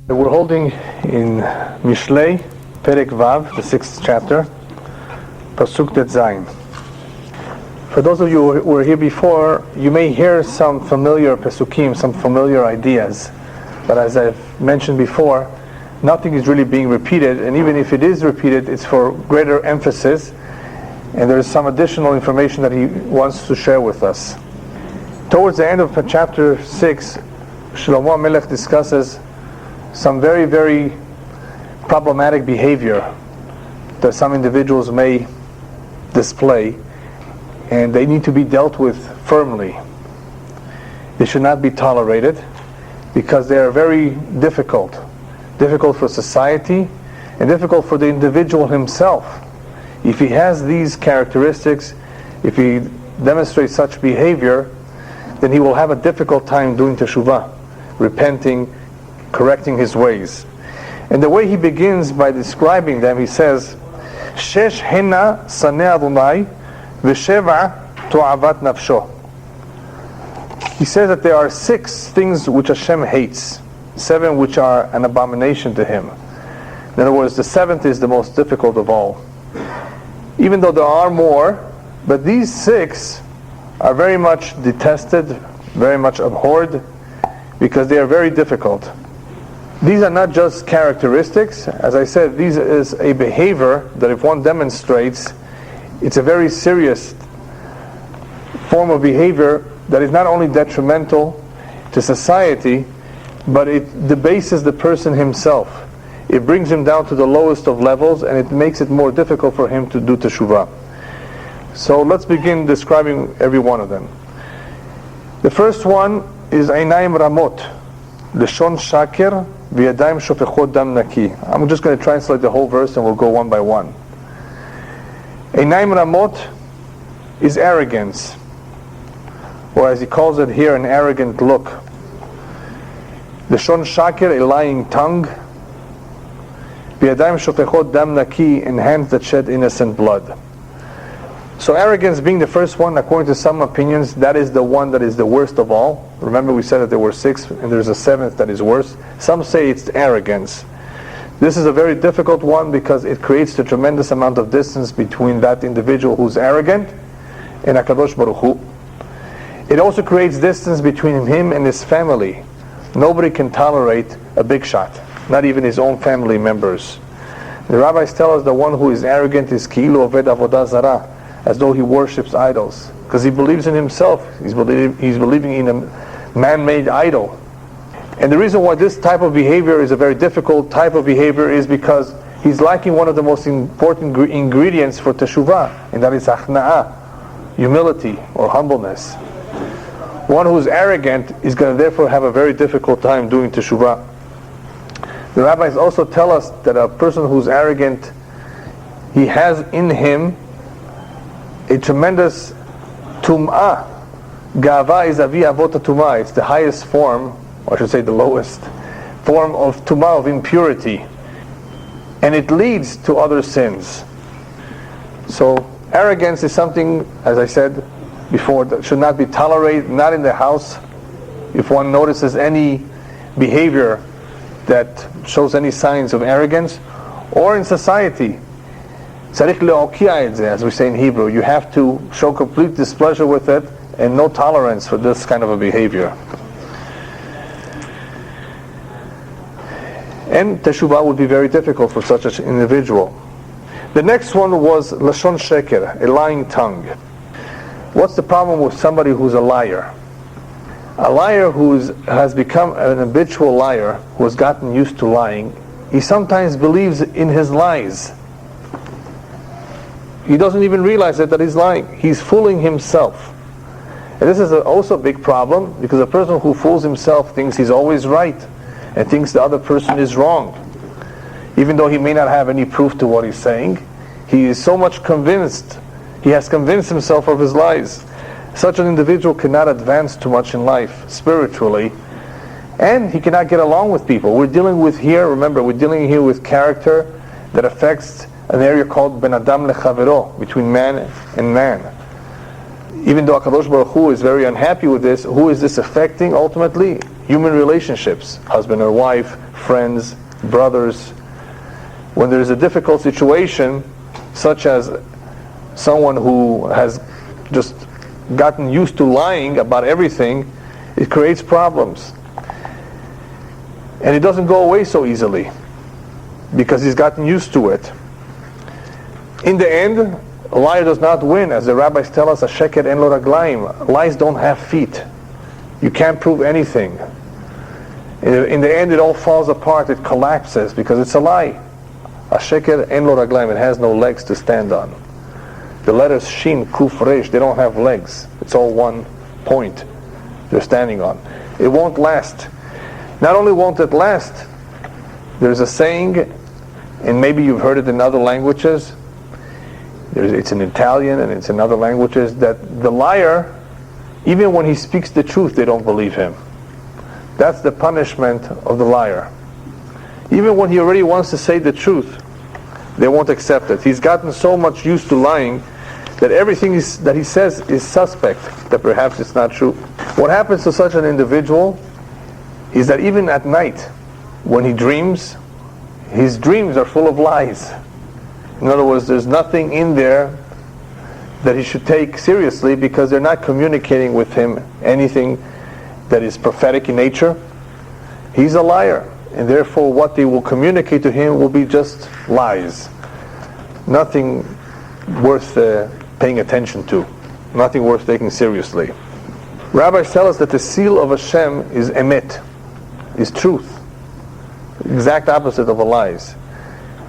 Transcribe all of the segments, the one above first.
We're holding in Mishlei, Perek Vav, the 6th chapter, Pasuk Det Zayin. For those of you who were here before, you may hear some familiar Pesukim, some familiar ideas. But as I've mentioned before, nothing is really being repeated, and even if it is repeated, it's for greater emphasis, and there's some additional information that he wants to share with us. Towards the end of chapter 6, Shlomo HaMelech discusses some very, very problematic behavior that some individuals may display, and they need to be dealt with firmly. They should not be tolerated because they are very difficult for society and difficult for the individual himself. If he has these characteristics, if he demonstrates such behavior, then he will have a difficult time doing teshuvah, repenting, correcting his ways. And the way he begins by describing them, he says, Shesh hena saneh Adonai v'sheva to'avat nafsho. He says that there are 6 things which Hashem hates, 7 which are an abomination to him. In other words, the 7th is the most difficult of all. Even though there are more, but these 6 are very much detested, very much abhorred, because they are very difficult. These are not just characteristics. As I said, these is a behavior that if one demonstrates, it's a very serious form of behavior that is not only detrimental to society, but it debases the person himself. It brings him down to the lowest of levels, and it makes it more difficult for him to do teshuvah. So let's begin describing every one of them. The first one is Einayim Ramot, Leshon Shaker, V'yadayim Shofechot Dam Naki. I'm just going to translate the whole verse and we'll go one by one. Einayim Ramot is arrogance, or as he calls it here, an arrogant look. Leshon Shaker, a lying tongue. V'yadayim Shofechot Dam Naki, and hands that shed innocent blood. So arrogance being the first one, according to some opinions, that is the one that is the worst of all. Remember we said that there were 6 and there's a 7th that is worse. Some say it's arrogance. This is a very difficult one because it creates a tremendous amount of distance between that individual who's arrogant and HaKadosh Baruch Hu. It also creates distance between him and his family. Nobody can tolerate a big shot, not even his own family members. The rabbis tell us the one who is arrogant is Ki'ilu Oved Avodah Zarah, as though he worships idols, because he believes in himself. He's believing in a man-made idol. And the reason why this type of behavior is a very difficult type of behavior is because he's lacking one of the most important ingredients for teshuvah, and that is achna'ah, humility or humbleness. One who's arrogant is going to therefore have a very difficult time doing teshuvah. The rabbis also tell us that a person who's arrogant, he has in him a tremendous tum'ah. Gava is avi avot tum'ah. It's the highest form, or I should say the lowest form of tum'ah, of impurity. And it leads to other sins. So arrogance is something, as I said before, that should not be tolerated, not in the house. If one notices any behavior that shows any signs of arrogance, or in society, as we say in Hebrew, you have to show complete displeasure with it and no tolerance for this kind of a behavior. And teshuvah would be very difficult for such an individual. The next one was Lashon Sheker, a lying tongue. What's the problem with somebody who's a liar? A liar who has become an habitual liar, who has gotten used to lying, he sometimes believes in his lies. He doesn't even realize that he's lying. He's fooling himself. And this is also a big problem, because a person who fools himself thinks he's always right and thinks the other person is wrong. Even though he may not have any proof to what he's saying, he is so much convinced, he has convinced himself of his lies. Such an individual cannot advance too much in life, spiritually, and he cannot get along with people. We're dealing with character that affects an area called Ben Adam Lechavero, between man and man. Even though HaKadosh Baruch Hu is very unhappy with this, who is this affecting ultimately? human relationships, husband or wife, friends, brothers. When there's a difficult situation, such as someone who has just gotten used to lying about everything, it creates problems. And it doesn't go away so easily, because he's gotten used to it. In the end, a liar does not win. As the rabbis tell us, "Asheket en lo raglaim." Lies don't have feet. You can't prove anything. In the end, it all falls apart. It collapses because it's a lie. "Asheket en lo raglaim." It has no legs to stand on. The letters Shin, Kuf, Resh, they don't have legs. It's all one point they're standing on. It won't last. Not only won't it last, there's a saying, and maybe you've heard it in other languages, it's in Italian and it's in other languages, that the liar, even when he speaks the truth, they don't believe him. That's the punishment of the liar. Even when he already wants to say the truth, they won't accept it. He's gotten so much used to lying that everything that he says is suspect, that perhaps it's not true. What happens to such an individual is that even at night, when he dreams, his dreams are full of lies. In other words, there's nothing in there that he should take seriously, because they're not communicating with him anything that is prophetic in nature. He's a liar, and therefore what they will communicate to him will be just lies. Nothing worth paying attention to. Nothing worth taking seriously. Rabbis tell us that the seal of Hashem is emet, is truth. Exact opposite of a lies.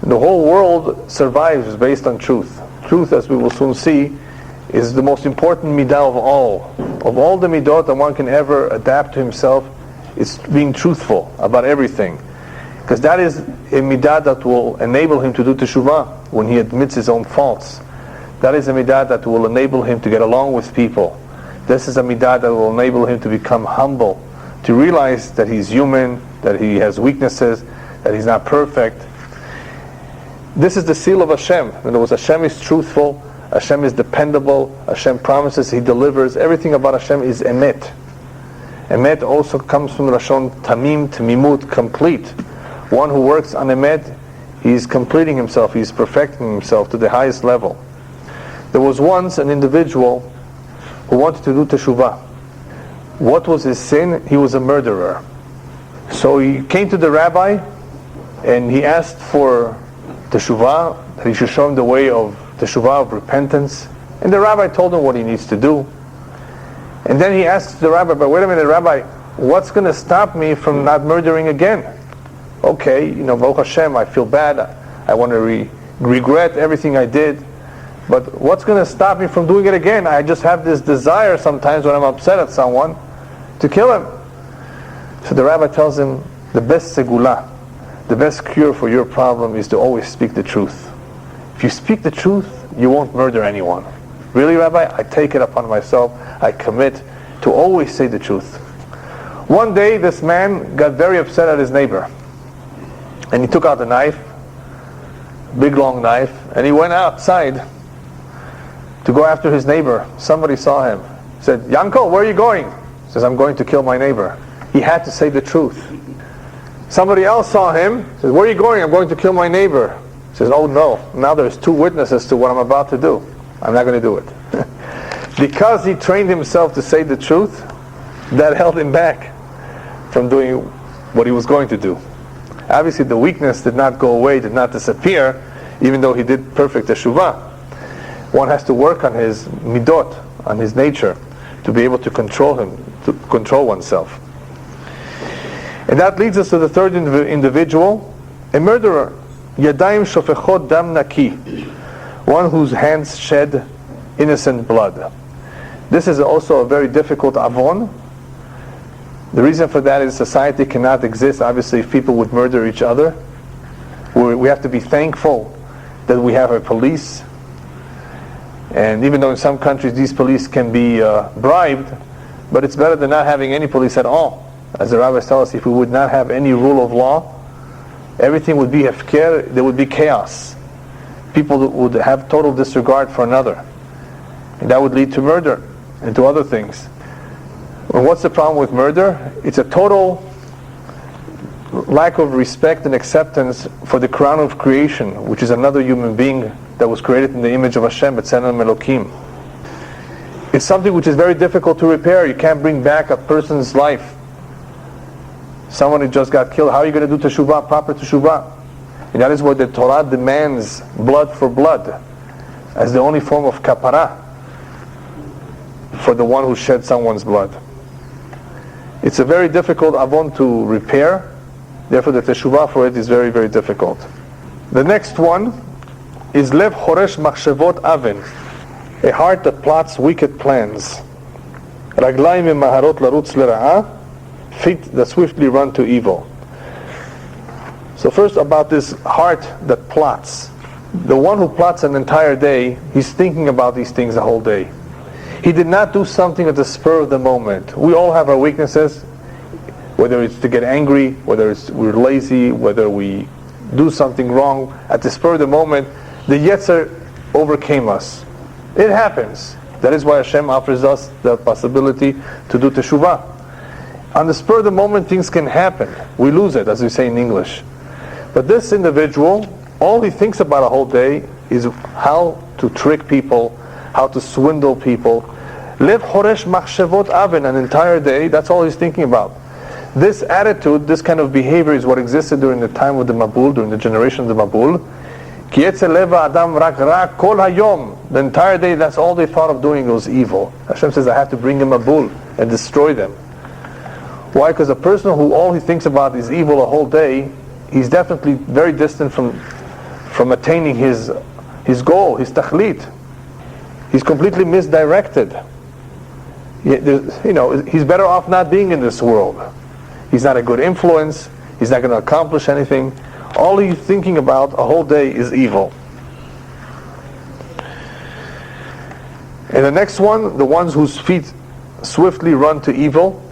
The whole world survives based on truth. Truth, as we will soon see, is the most important midah of all. Of all the midot that one can ever adapt to himself, it's being truthful about everything. Because that is a midah that will enable him to do teshuvah when he admits his own faults. That is a midah that will enable him to get along with people. This is a midah that will enable him to become humble, to realize that he's human, that he has weaknesses, that he's not perfect. This is the seal of Hashem. In other words, Hashem is truthful, Hashem is dependable, Hashem promises, He delivers. Everything about Hashem is emet. Emet also comes from Lashon tamim, tamimut, complete. One who works on emet, he's completing himself, he's perfecting himself to the highest level. There was once an individual who wanted to do teshuvah. What was his sin? He was a murderer. So he came to the rabbi and he asked for teshuvah, that he should show him the way of teshuvah, of repentance. And the rabbi told him what he needs to do. And then he asked the rabbi, but wait a minute, Rabbi, what's going to stop me from not murdering again? Okay, Baruch Hashem, I feel bad. I want to regret everything I did. But what's going to stop me from doing it again? I just have this desire sometimes when I'm upset at someone to kill him. So the rabbi tells him, the best segula, the best cure for your problem is to always speak the truth. If you speak the truth, you won't murder anyone. Really, Rabbi? I take it upon myself. I commit to always say the truth. One day, this man got very upset at his neighbor. And he took out a knife, big long knife, and he went outside to go after his neighbor. Somebody saw him. He said, Yanko, where are you going? He says, I'm going to kill my neighbor. He had to say the truth. Somebody else saw him. He says, where are you going? I'm going to kill my neighbor. He says, oh no, now there's two witnesses to what I'm about to do. I'm not going to do it. Because he trained himself to say the truth, that held him back from doing what he was going to do. Obviously the weakness did not go away, did not disappear, even though he did perfect teshuvah. One has to work on his midot, on his nature, to be able to control him, to control oneself. And that leads us to the third individual, a murderer. Yadayim shofechot dam naki, one whose hands shed innocent blood. This is also a very difficult avon. The reason for that is society cannot exist, obviously, if people would murder each other. We have to be thankful that we have a police. And even though in some countries these police can be bribed, but it's better than not having any police at all. As the rabbis tell us, if we would not have any rule of law, everything would be hefker, there would be chaos. People would have total disregard for another. And that would lead to murder and to other things. And what's the problem with murder? It's a total lack of respect and acceptance for the crown of creation, which is another human being that was created in the image of Hashem, B'Tselem Elokim. It's something which is very difficult to repair. You can't bring back a person's life. Someone who just got killed, how are you going to do teshuvah, proper teshuvah? And that is why the Torah demands blood for blood as the only form of kapara for the one who shed someone's blood. It's a very difficult avon to repair. Therefore, the teshuvah for it is very, very difficult. The next one is lev choresh machshavot aven, a heart that plots wicked plans. Raglayim maharot larutz lera'ah, feet that swiftly run to evil. So first about this heart that plots. The one who plots an entire day, he's thinking about these things the whole day. He did not do something at the spur of the moment. We all have our weaknesses, whether it's to get angry, whether it's we're lazy, whether we do something wrong. At the spur of the moment, the Yetzer overcame us. It happens. That is why Hashem offers us the possibility to do teshuvah. On the spur of the moment, things can happen. We lose it, as we say in English. But this individual, all he thinks about a whole day is how to trick people, how to swindle people. Lev choresh machshavot aven, an entire day, that's all he's thinking about. This attitude, this kind of behavior is what existed during the time of the Mabul, during the generation of the Mabul. Ki yetzer leva adam rak ra kol hayom. The entire day, that's all they thought of doing was evil. Hashem says, I have to bring a Mabul and destroy them. Why? Because a person who all he thinks about is evil a whole day, he's definitely very distant from attaining his goal, his tachlit. He's completely misdirected. He's better off not being in this world. He's not a good influence. He's not going to accomplish anything. All he's thinking about a whole day is evil. And the next one, the ones whose feet swiftly run to evil.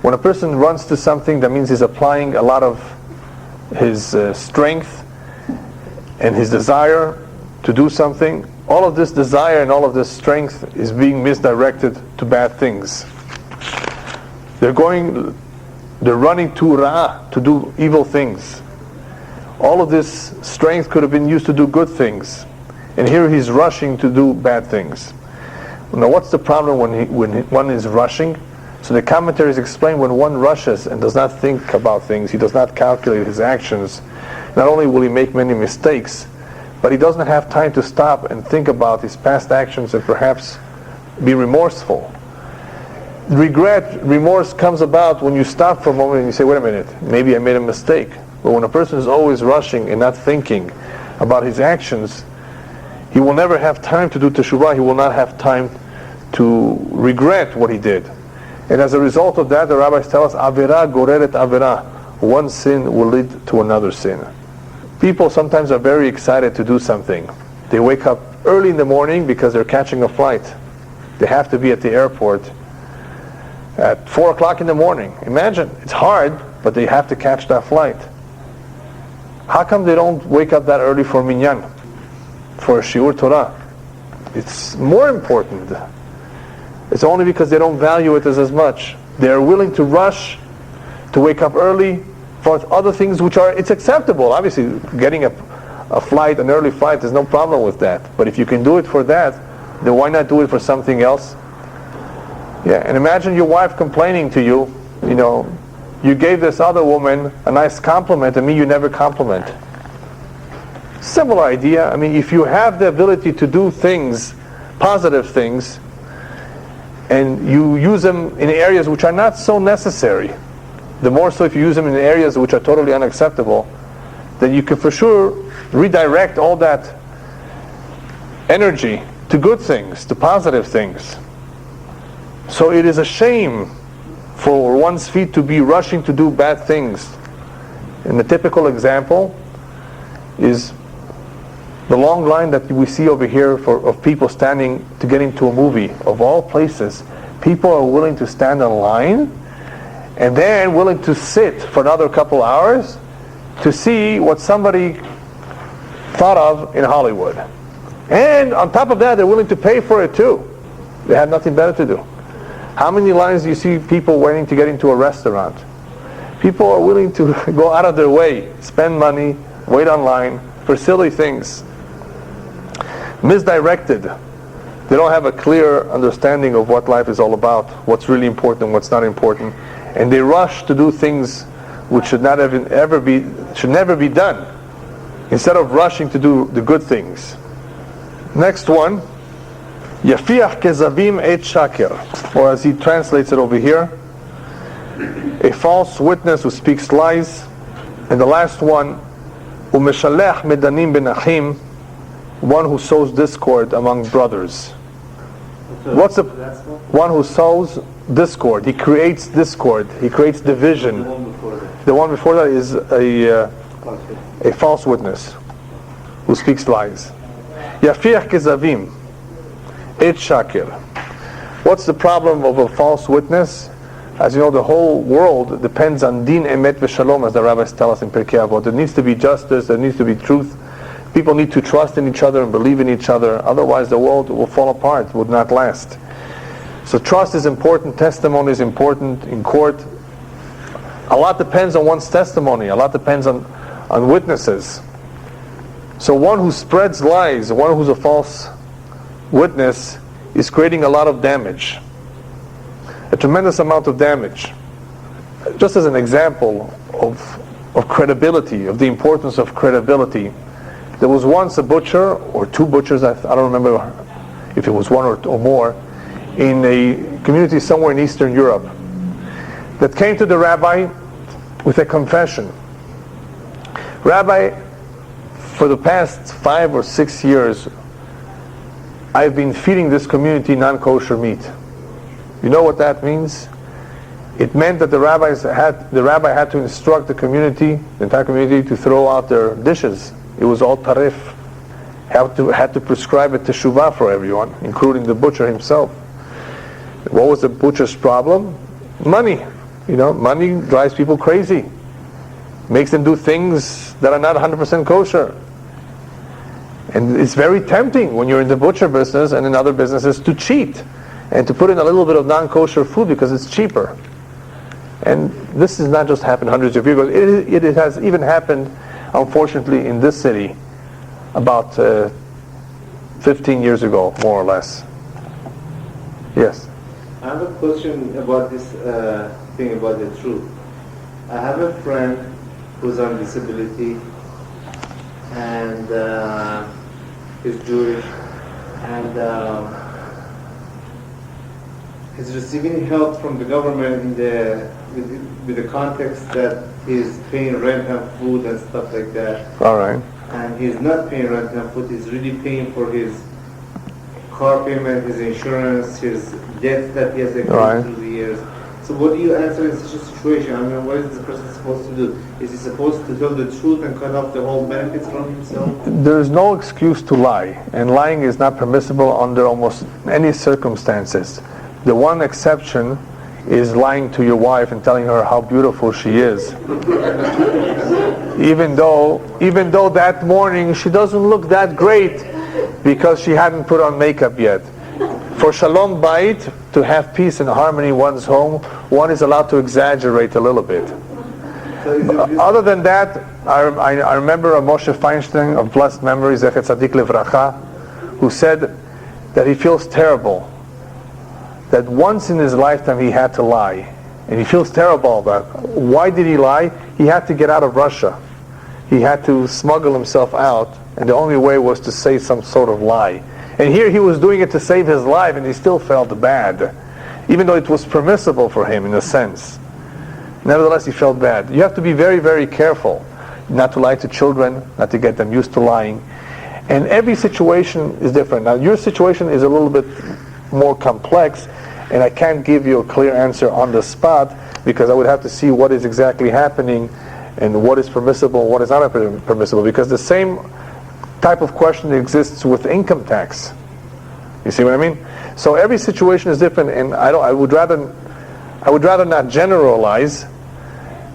When a person runs to something, that means he's applying a lot of his strength and his desire to do something. All of this desire and all of this strength is being misdirected to bad things. They're running to ra'ah, to do evil things. All of this strength could have been used to do good things. And here he's rushing to do bad things. Now what's the problem when one is rushing? So the commentaries explain when one rushes and does not think about things, he does not calculate his actions, not only will he make many mistakes, but he doesn't have time to stop and think about his past actions and perhaps be remorseful. Remorse comes about when you stop for a moment and you say, wait a minute, maybe I made a mistake. But when a person is always rushing and not thinking about his actions, he will never have time to do teshuvah. He will not have time to regret what he did. And as a result of that, the rabbis tell us, avera goreret avera. One sin will lead to another sin. People sometimes are very excited to do something. They wake up early in the morning because they're catching a flight. They have to be at the airport at 4 o'clock in the morning. Imagine, it's hard, but they have to catch that flight. How come they don't wake up that early for minyan, for shiur Torah? It's more important. It's only because they don't value it as much. They are willing to rush, to wake up early for other things which are, it's acceptable. Obviously, getting a flight, an early flight, there's no problem with that. But if you can do it for that, then why not do it for something else? Yeah, and imagine your wife complaining to you, you gave this other woman a nice compliment and me you never compliment. Similar idea. I mean, if you have the ability to do things, positive things, and you use them in areas which are not so necessary, the more so if you use them in areas which are totally unacceptable, then you can for sure redirect all that energy to good things, to positive things. So it is a shame for one's feet to be rushing to do bad things. And the typical example is the long line that we see over here of people standing to get into a movie. Of all places, people are willing to stand in line and then willing to sit for another couple hours to see what somebody thought of in Hollywood. And on top of that, they're willing to pay for it too. They have nothing better to do. How many lines do you see people waiting to get into a restaurant? People are willing to go out of their way, spend money, wait online for silly things. Misdirected. They don't have a clear understanding of what life is all about, what's really important, what's not important, and they rush to do things which should never be done, instead of rushing to do the good things. Next one, Yafiach kezavim et shaker, or as he translates it over here, a false witness who speaks lies. And the last one, umeshalech medanim benachim, one who sows discord among brothers. What's the one who sows discord? He creates discord. He creates division. The one before that is a false witness who speaks lies. Yafiach kezavim et shaker. What's the problem of a false witness? As you know, the whole world depends on din emet v'shalom, as the rabbis tell us in Pirkei Avot. There needs to be justice. There needs to be truth. People need to trust in each other and believe in each other. Otherwise, the world will fall apart, would not last. So trust is important. Testimony is important in court. A lot depends on one's testimony. A lot depends on witnesses. So one who spreads lies, one who's a false witness, is creating a lot of damage. A tremendous amount of damage. Just as an example of credibility, of the importance of credibility, there was once a butcher, or two butchers, I don't remember if it was one or more, in a community somewhere in Eastern Europe, that came to the rabbi with a confession. Rabbi, for the past 5 or 6 years, I've been feeding this community non-kosher meat. You know what that means? It meant that the rabbi had to instruct the entire community, to throw out their dishes. It was all tarif. Had to prescribe a teshuvah for everyone, including the butcher himself. What was the butcher's problem? Money. Money drives people crazy. Makes them do things that are not 100% kosher. And it's very tempting when you're in the butcher business and in other businesses to cheat and to put in a little bit of non-kosher food because it's cheaper. And this has not just happened hundreds of years ago. It has even happened, unfortunately, in this city about 15 years ago, more or less. Yes? I have a question about this thing about the truth. I have a friend who's on disability, and he's Jewish, and he's receiving help from the government with the context that he's paying rent and food and stuff like that. All right. And he's not paying rent and food. He's really paying for his car payment, his insurance, his debts that he has accrued through the years. So what do you answer in such a situation? I mean, what is this person supposed to do? Is he supposed to tell the truth and cut off the whole benefits from himself? There is no excuse to lie, and lying is not permissible under almost any circumstances. The one exception is lying to your wife and telling her how beautiful she is. Even though that morning she doesn't look that great because she hadn't put on makeup yet. For shalom bayit, to have peace and harmony in one's home, one is allowed to exaggerate a little bit. Other than that, I remember a Moshe Feinstein of blessed memory, Zechet Tzadik Livracha, who said that he feels terrible that once in his lifetime he had to lie, and he feels terrible about it. Why did he lie? He had to get out of Russia. He had to smuggle himself out, and the only way was to say some sort of lie. And here he was doing it to save his life, and he still felt bad, even though it was permissible for him in a sense. Nevertheless, he felt bad. You have to be very, very careful not to lie to children, not to get them used to lying. And every situation is different. Now, your situation is a little bit more complex, and I can't give you a clear answer on the spot because I would have to see what is exactly happening and what is permissible and what is not permissible, because the same type of question exists with income tax. You see what I mean? So every situation is different, and I would rather not generalize,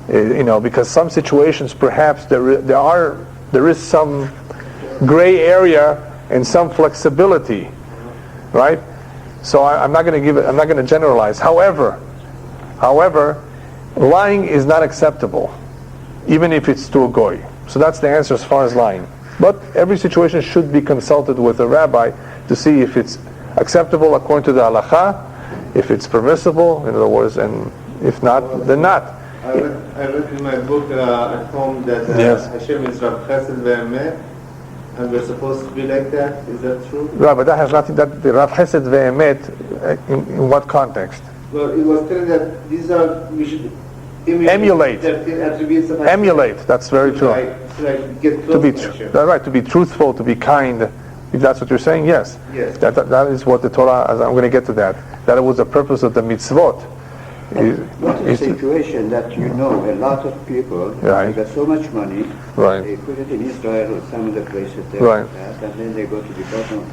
because some situations perhaps there is some gray area and some flexibility, right? So I'm not going to generalize. However, lying is not acceptable, even if it's to a goy. So that's the answer as far as lying. But every situation should be consulted with a rabbi to see if it's acceptable according to the halacha, if it's permissible, in other words, and if not, then not. I read in my book at home that Yes. Hashem is Rav Chesed ve'emet, and we're supposed to be like that. Is that true? Right, but that has nothing. That the Rav Chesed ve'emet, in what context? Well, it was telling that these are, we should Emulate. the attributes of Hashem. Emulate. That's very true. To get To close be to Hashem. right, to be truthful, to be kind. If that's what you're saying, yes. Yes. That is what the Torah. I'm going to get to that. That was the purpose of the mitzvot. What is a situation that you know a lot of people, Right. they got so much money, Right. they put it in Israel or some of the places there, Right. like that, and then they go to the bottom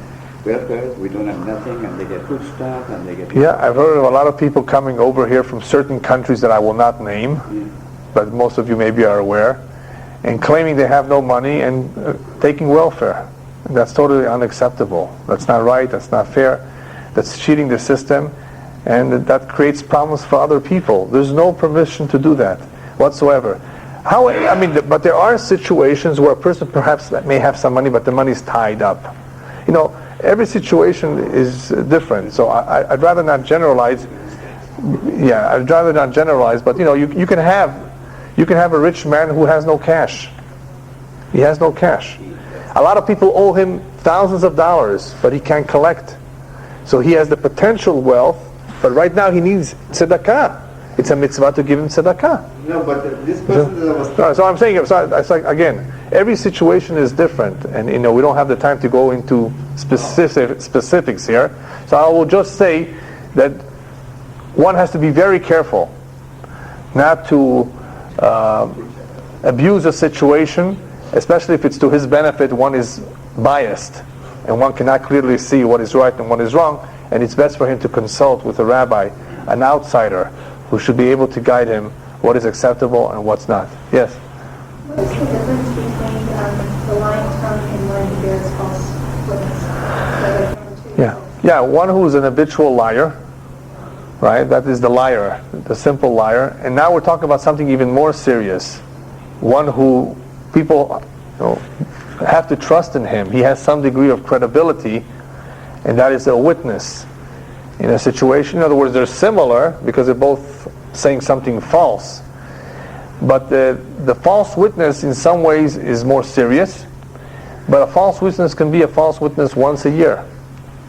welfare, we don't have nothing, and they get food stuff, and they get... Yeah, I've heard of a lot of people coming over here from certain countries that I will not name, but most of you maybe are aware, and claiming they have no money and taking welfare. That's totally unacceptable. That's not right. That's not fair. That's cheating the system, and that creates problems for other people. There's no permission to do that whatsoever. But there are situations where a person perhaps may have some money, but the money is tied up. You know, every situation is different. So I'd rather not generalize. Yeah, I'd rather not generalize. But you know, you can have a rich man who has no cash. He has no cash. A lot of people owe him thousands of dollars, but he can't collect. So he has the potential wealth, but right now he needs tzedakah. It's a mitzvah to give him tzedakah. No, but this person that was... No, so I'm saying, it's like, again, every situation is different, and you know, we don't have the time to go into specifics here. So I will just say that one has to be very careful not to abuse a situation, especially if it's to his benefit. One is biased, and one cannot clearly see what is right and what is wrong, and it's best for him to consult with a rabbi, an outsider, who should be able to guide him what is acceptable and what's not. Yes? What is the difference between the lying tongue and one who bears false witness? Yeah, one who is an habitual liar, right? That is the liar, the simple liar. And now we're talking about something even more serious. One who people have to trust in him. He has some degree of credibility, and that is a witness in a situation. In other words, they're similar because they're both saying something false. But the false witness in some ways is more serious. But a false witness can be a false witness once a year.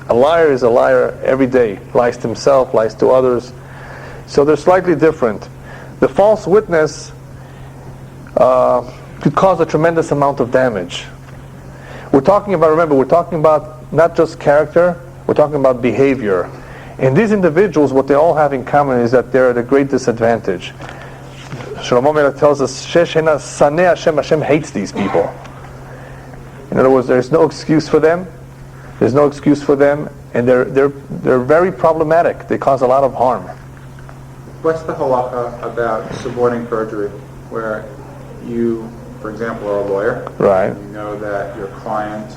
A liar is a liar every day. Lies to himself, lies to others. So they're slightly different. The false witness could cause a tremendous amount of damage. We're talking about not just character, we're talking about behavior. And these individuals, what they all have in common is that they're at a great disadvantage. Shlomo Melech tells us, Sheshena Saneh Hashem, Hashem hates these people. In other words, there's no excuse for them. There's no excuse for them, and they're very problematic. They cause a lot of harm. What's the halacha about suborning perjury, where you, for example, are a lawyer, Right. and you know that your client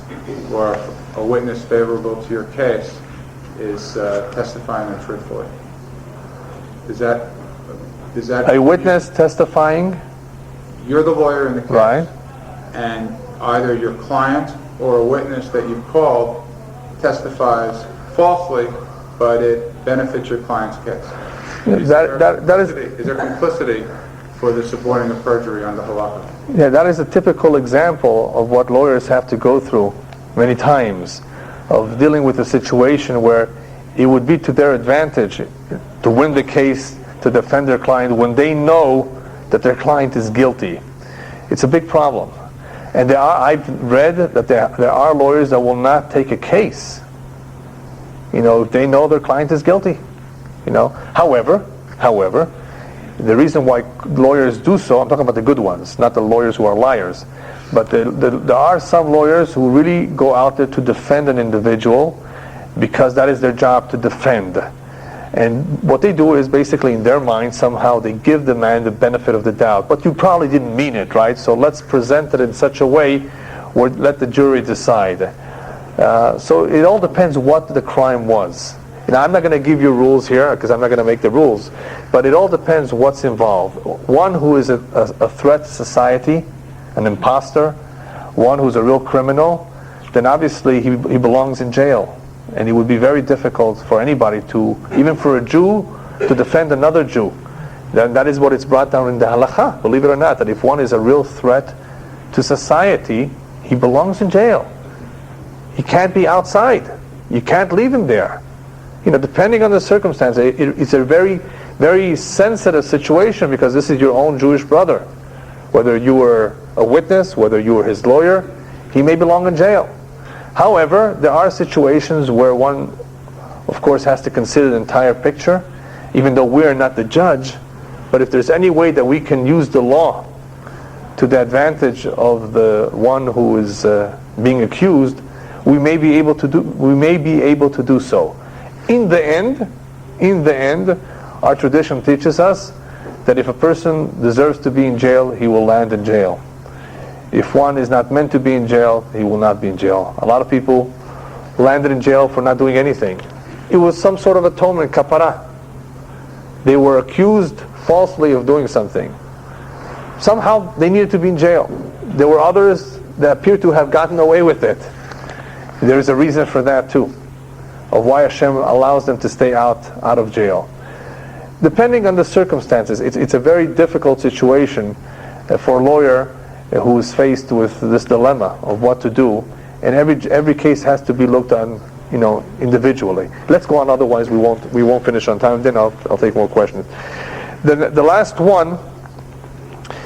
or a witness favorable to your case is testifying untruthfully? Does that A witness testifying, you're the lawyer in the case, right? and either your client or a witness that you called testifies falsely, but it benefits your client's case. Is there complicity for the suborning of perjury on the halakha? Yeah, that is a typical example of what lawyers have to go through many times, of dealing with a situation where it would be to their advantage to win the case, to defend their client when they know that their client is guilty. It's a big problem. And I've read that there are lawyers that will not take a case, if they know their client is guilty. However, the reason why lawyers do so, I'm talking about the good ones, not the lawyers who are liars, but there are some lawyers who really go out there to defend an individual because that is their job, to defend. And what they do is basically, in their mind, somehow they give the man the benefit of the doubt. But you probably didn't mean it, right? So let's present it in such a way where let the jury decide. So it all depends what the crime was. I'm not going to give you rules here because I'm not going to make the rules, but it all depends what's involved. One who is a threat to society, an imposter, one who's a real criminal, then obviously he belongs in jail. And it would be very difficult for anybody to, even for a Jew, to defend another Jew. That is what it's brought down in the halakha, believe it or not, that if one is a real threat to society, he belongs in jail. He can't be outside. You can't leave him there. Depending on the circumstance, it's a very, very sensitive situation because this is your own Jewish brother. Whether you were a witness, whether you were his lawyer, he may belong in jail. However, there are situations where one, of course, has to consider the entire picture, even though we're not the judge. But if there's any way that we can use the law to the advantage of the one who is being accused, we may be able to do so. In the end, our tradition teaches us that if a person deserves to be in jail, he will land in jail. If one is not meant to be in jail, he will not be in jail. A lot of people landed in jail for not doing anything. It was some sort of atonement, kapara. They were accused falsely of doing something. Somehow they needed to be in jail. There were others that appeared to have gotten away with it. There is a reason for that too, of why Hashem allows them to stay out of jail. Depending on the circumstances, it's a very difficult situation for a lawyer who is faced with this dilemma of what to do, and every case has to be looked on, individually. Let's go on, otherwise we won't finish on time. Then I'll take more questions. The last one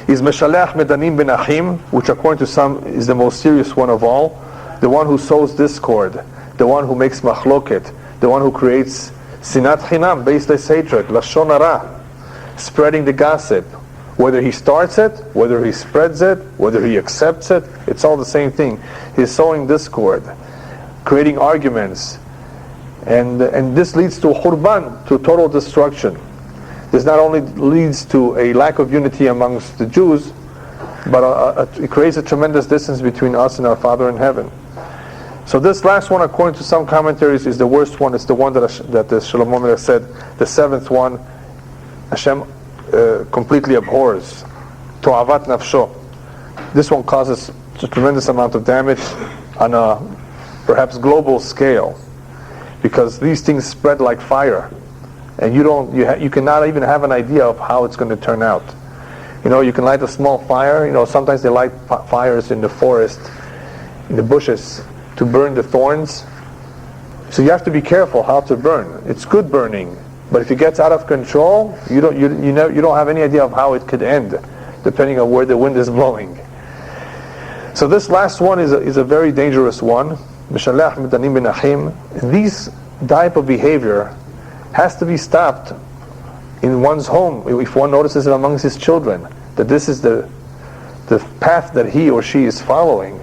is Meshalech Medanim Ben Achim, which according to some is the most serious one of all. The one who sows discord, the one who makes machloket, the one who creates sinat chinam, baseless hatred, lashon hara, spreading the gossip. Whether he starts it, whether he spreads it, whether he accepts it, it's all the same thing. He's sowing discord, creating arguments, and this leads to khurban, to total destruction. This not only leads to a lack of unity amongst the Jews, but it creates a tremendous distance between us and our Father in heaven. So this last one, according to some commentaries, is the worst one. It's the one that the Shlomo Melech said, the seventh one, Hashem completely abhors. To'avat nafsho. This one causes a tremendous amount of damage on a perhaps global scale, because these things spread like fire, and you cannot even have an idea of how it's going to turn out. You can light a small fire. Sometimes they light fires in the forest, in the bushes, to burn the thorns. So you have to be careful how to burn. It's good burning, but if it gets out of control, you don't have any idea of how it could end, depending on where the wind is blowing. So this last one is a very dangerous one. Mishalech Medanim Ben Achim. This type of behavior has to be stopped in one's home. If one notices it amongst his children, that this is the path that he or she is following,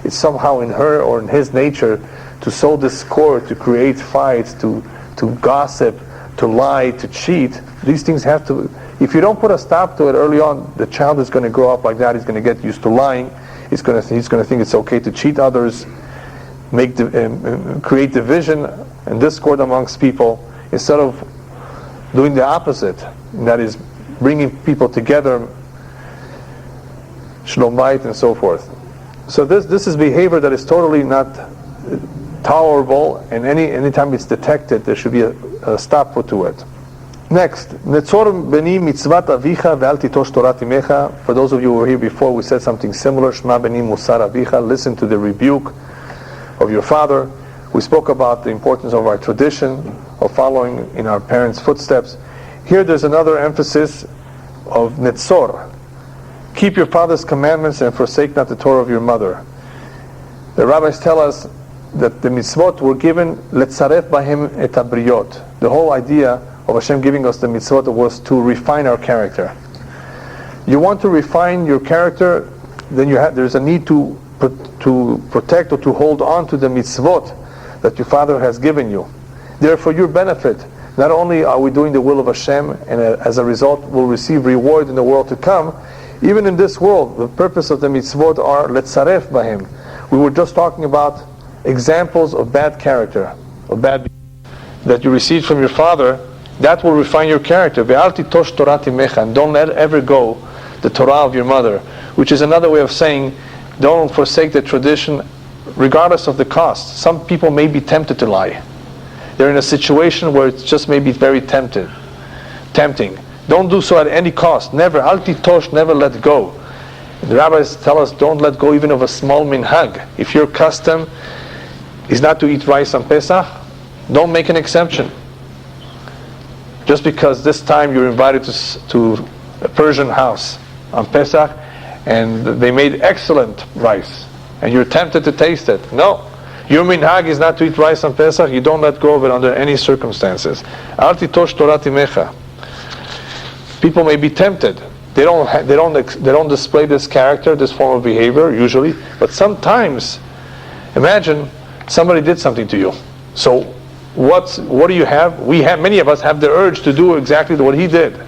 it's somehow in her or in his nature to sow discord, to create fights, to gossip, to lie, to cheat. These things have to, if you don't put a stop to it early on, the child is going to grow up like that. He's going to get used to lying. He's going to think it's okay to cheat others, create division and discord amongst people, instead of doing the opposite, and that is bringing people together, shalom bayit, and so forth. So this is behavior that is totally not tolerable, and anytime it's detected, there should be a stop put to it. Next, Netzor beni mitzvat avicha ve'al titosh torat imecha. For those of you who were here before, we said something similar. Shma beni musar avicha. Listen to the rebuke of your father. We spoke about the importance of our tradition, of following in our parents' footsteps. Here there's another emphasis of Netzor. Keep your father's commandments and forsake not the Torah of your mother. The rabbis tell us that the mitzvot were given letzaref bahem et habriot. The whole idea of Hashem giving us the mitzvot was to refine our character. You want to refine your character, then there's a need to protect or to hold on to the mitzvot that your father has given you. They're for your benefit. Not only are we doing the will of Hashem, and as a result we'll receive reward in the world to come, even in this world, the purpose of the mitzvot are letzaref bahem. We were just talking about examples of bad character, of bad behavior. that you received from your father, that will refine your character. Ve'al titosh Torah timecha, and don't let ever go the Torah of your mother, which is another way of saying, don't forsake the tradition regardless of the cost. Some people may be tempted to lie. They're in a situation where it's just maybe very tempting. Don't do so at any cost. Never, al titosh, never let go. The rabbis tell us, don't let go even of a small minhag. If your custom is not to eat rice on Pesach, don't make an exception. Just because this time you're invited to a Persian house on Pesach, and they made excellent rice, and you're tempted to taste it. No. Your minhag is not to eat rice on Pesach. You don't let go of it under any circumstances. Al titosh Torah timecha. People may be tempted. They don't display this character, this form of behavior usually, but sometimes, imagine somebody did something to you. So what do you have? Many of us have the urge to do exactly what he did,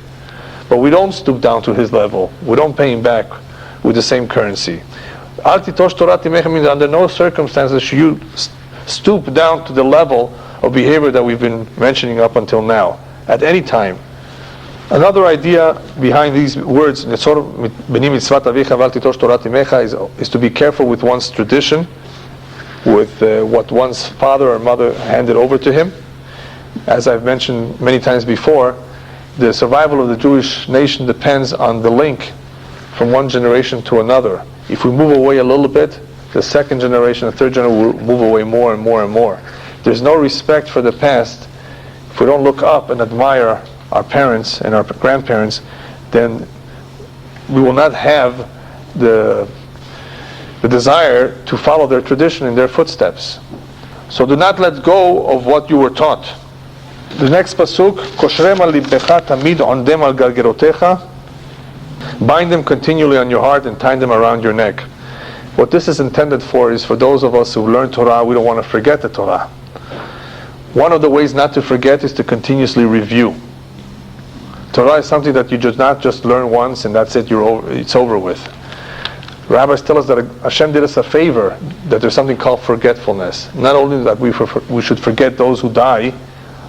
but we don't stoop down to his level. We don't pay him back with the same currency. Al titosh Torah timecha means under no circumstances should you stoop down to the level of behavior that we've been mentioning up until now, at any time. Another idea behind these words is to be careful with one's tradition, with what one's father or mother handed over to him. As I've mentioned many times before, the survival of the Jewish nation depends on the link from one generation to another. If we move away a little bit, the second generation, the third generation will move away more and more and more. There's no respect for the past. If we don't look up and admire our parents and our grandparents, then we will not have the desire to follow their tradition in their footsteps. So do not let go of what you were taught. The next pasuk, koshrem al libbecha tamid ondem al galgerotecha, bind them continually on your heart and tie them around your neck. What this is intended for is for those of us who learn Torah, we don't want to forget the Torah. One of the ways not to forget is to continuously review. Torah is something that you just not just learn once and that's it, it's over with. Rabbis tell us that Hashem did us a favor, that there's something called forgetfulness. Not only that we should forget those who die,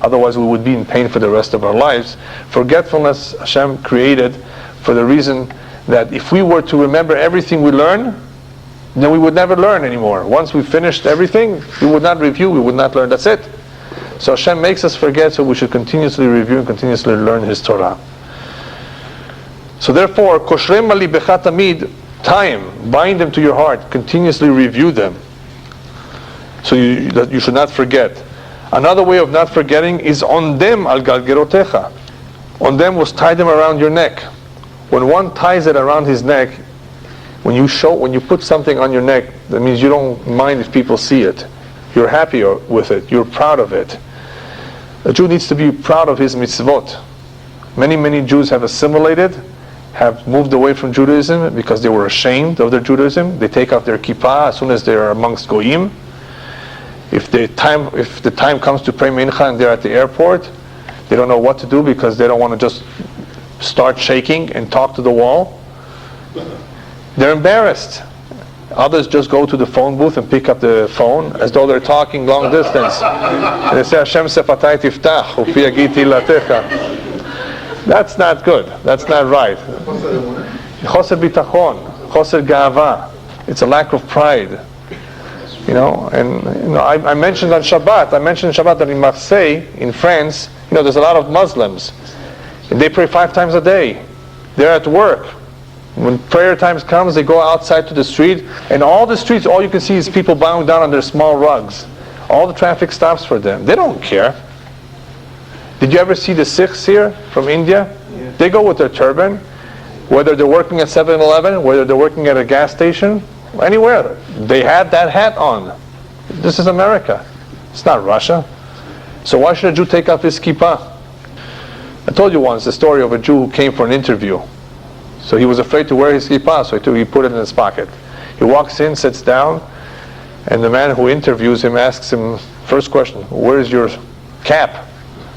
otherwise we would be in pain for the rest of our lives. Forgetfulness Hashem created for the reason that if we were to remember everything we learn, then we would never learn anymore. Once we finished everything, we would not review, we would not learn. That's it. So Hashem makes us forget, so we should continuously review and continuously learn His Torah. So therefore, koshrem ali bechatamid, time, bind them to your heart, continuously review them, so that you should not forget. Another way of not forgetting is ondem al galgerotecha. Ondem was tie them around your neck. When one ties it around his neck, when you put something on your neck, that means you don't mind if people see it. You're happy with it. You're proud of it. A Jew needs to be proud of his mitzvot. Many Jews have assimilated, have moved away from Judaism because they were ashamed of their Judaism. They take off their kippah as soon as they are amongst goyim. If the time comes to pray mincha and they're at the airport, they don't know what to do because they don't want to just start shaking and talk to the wall. They're embarrassed. Others just go to the phone booth and pick up the phone as though they're talking long distance. And they say, Hashem sefatay tiftach, ufi agiti latecha. That's not good. That's not right. Choser bitachon, choser ga'ava. It's a lack of pride. I mentioned on Shabbat that in Marseille, in France, there's a lot of Muslims. And they pray 5 times a day. They're at work. When prayer times comes, they go outside to the street, and all the streets, all you can see is people bowing down on their small rugs. All the traffic stops for them. They don't care. Did you ever see the Sikhs here from India? Yeah. They go with their turban, whether they're working at 7-Eleven, whether they're working at a gas station, anywhere. They had that hat on. This is America. It's not Russia. So why should a Jew take off his kippah? I told you once the story of a Jew who came for an interview. So he was afraid to wear his kippah, so he put it in his pocket. He walks in, sits down, and the man who interviews him asks him, first question, where's your cap?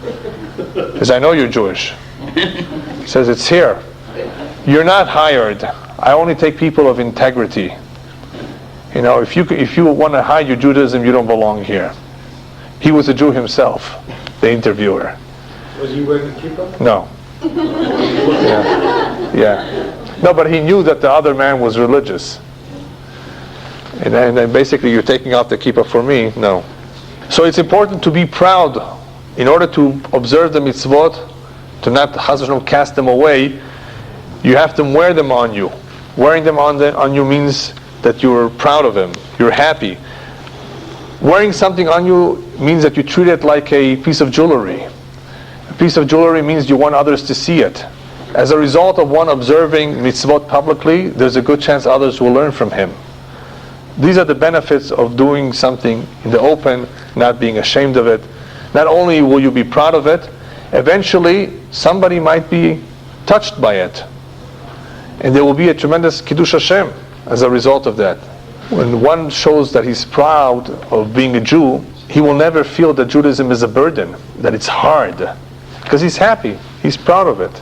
He says, I know you're Jewish. He says, it's here. You're not hired. I only take people of integrity. If you want to hide your Judaism, you don't belong here. He was a Jew himself. the interviewer. Was he wearing the kippah? No. Yeah. No, but he knew that the other man was religious. And then basically you're taking off the kippah for me? No. So it's important to be proud in order to observe the mitzvot, to not cast them away. You have to wear them on you. Wearing them on you means that you're proud of them. You're happy. Wearing something on you means that you treat it like a piece of jewelry. A piece of jewelry means you want others to see it. As a result of one observing mitzvot publicly, there's a good chance others will learn from him. These are the benefits of doing something in the open, not being ashamed of it. Not only will you be proud of it, eventually somebody might be touched by it. And there will be a tremendous Kiddush Hashem as a result of that. When one shows that he's proud of being a Jew, he will never feel that Judaism is a burden, that it's hard. Because he's happy, he's proud of it.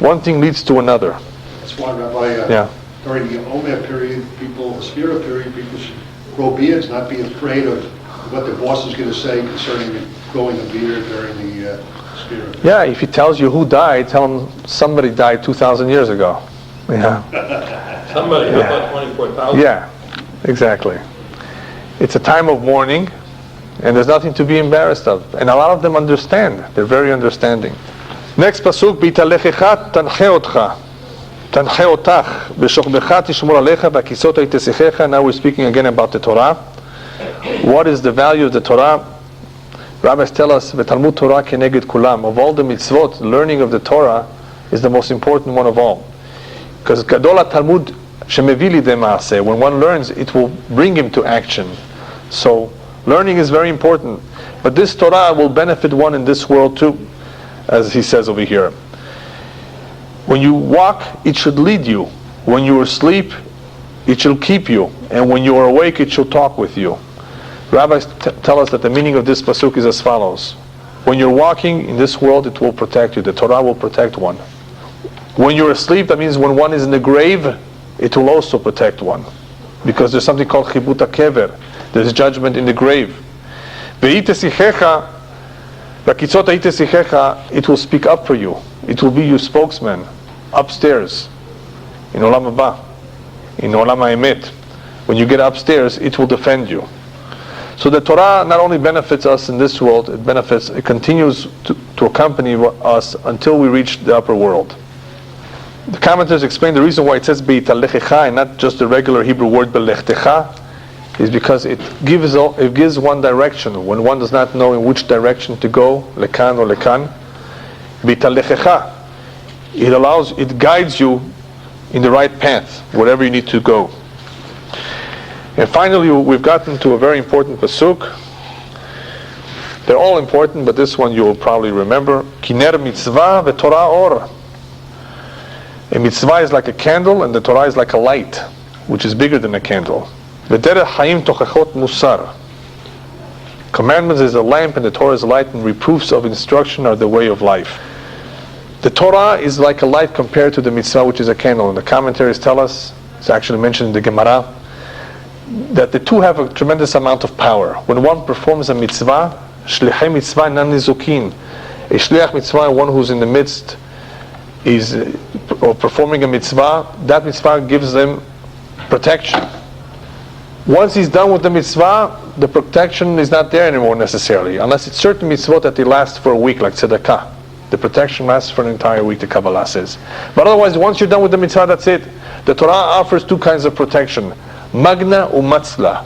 One thing leads to another. That's why, Rabbi, Yeah. during the Omer period, the Spira period, people should grow beards, not be afraid of what the boss is going to say concerning growing a beard during the Spira period. Yeah, if he tells you who died, tell him somebody died 2,000 years ago. Yeah. Somebody, how about 24,000? Yeah, exactly. It's a time of mourning, and there's nothing to be embarrassed of. And a lot of them understand. They're very understanding. Next pasuk, B'italechecha tanche otcha. Tanche otach. B'shokbecha tishmor alecha b'kisot ha'itesichecha. Now we're speaking again about the Torah. What is the value of the Torah? Rabbis tell us, V'talmud Torah keneged kulam. Of all the mitzvot, learning of the Torah is the most important one of all. Because Gadol Talmud shemevili dema'aseh, when one learns, it will bring him to action. So learning is very important. But this Torah will benefit one in this world too, as he says over here. When you walk, it should lead you. When you are asleep, it shall keep you. And when you are awake, it shall talk with you. Rabbis tell us that the meaning of this pasuk is as follows. When you're walking in this world, it will protect you. The Torah will protect one. When you're asleep, that means when one is in the grave, it will also protect one. Because there's something called chibut kever. There's judgment in the grave. Ve'itesichecha, Rakitzot ha'itesichecha, it will speak up for you. It will be your spokesman upstairs in Olam Haba, in Olam HaEmet. When you get upstairs, it will defend you. So the Torah not only benefits us in this world, it continues to accompany us until we reach the upper world. The commentators explain the reason why it says Beitalechecha and not just the regular Hebrew word Belechtecha is because it gives one direction. When one does not know in which direction to go, lekan or lekan, Beitalechecha, it guides you in the right path, wherever you need to go. And finally, we've gotten to a very important pasuk. They're all important, but this one you will probably remember. Kiner mitzvah veTorah or. A mitzvah is like a candle, and the Torah is like a light, which is bigger than a candle. V'derech hayim tochachot musar. Commandments is a lamp, and the Torah is a light, and reproofs of instruction are the way of life. The Torah is like a light compared to the mitzvah, which is a candle. And the commentaries tell us, it's actually mentioned in the Gemara, that the two have a tremendous amount of power. When one performs a mitzvah, shlichei mitzvah nan nizukin. A shliach mitzvah, one who's in the midst, is performing a mitzvah, that mitzvah gives them protection. Once he's done with the mitzvah, the protection is not there anymore necessarily, unless it's certain mitzvot that they last for a week, like tzedakah. The protection lasts for an entire week, the Kabbalah says. But otherwise, once you're done with the mitzvah, that's it. The Torah offers two kinds of protection. Magna umatzla.